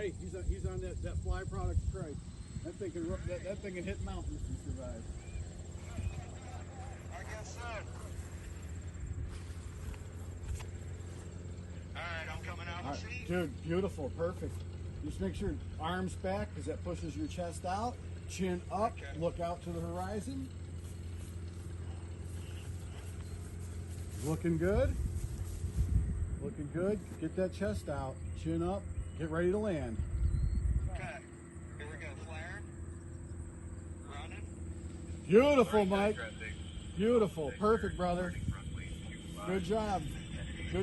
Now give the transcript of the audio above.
Hey, he's on that Fly Products trike. That thing can hit mountains and survive. I guess so. Alright, I'm coming out of the seat. Dude, beautiful, perfect. Just make sure arms back because that pushes your chest out. Chin up, Okay. look out to the horizon. Looking good. Looking good. Get that chest out. Chin up. Get ready to land. Okay, here we go, flaring. Running. Beautiful, Mike. Beautiful. Perfect, brother. Good job.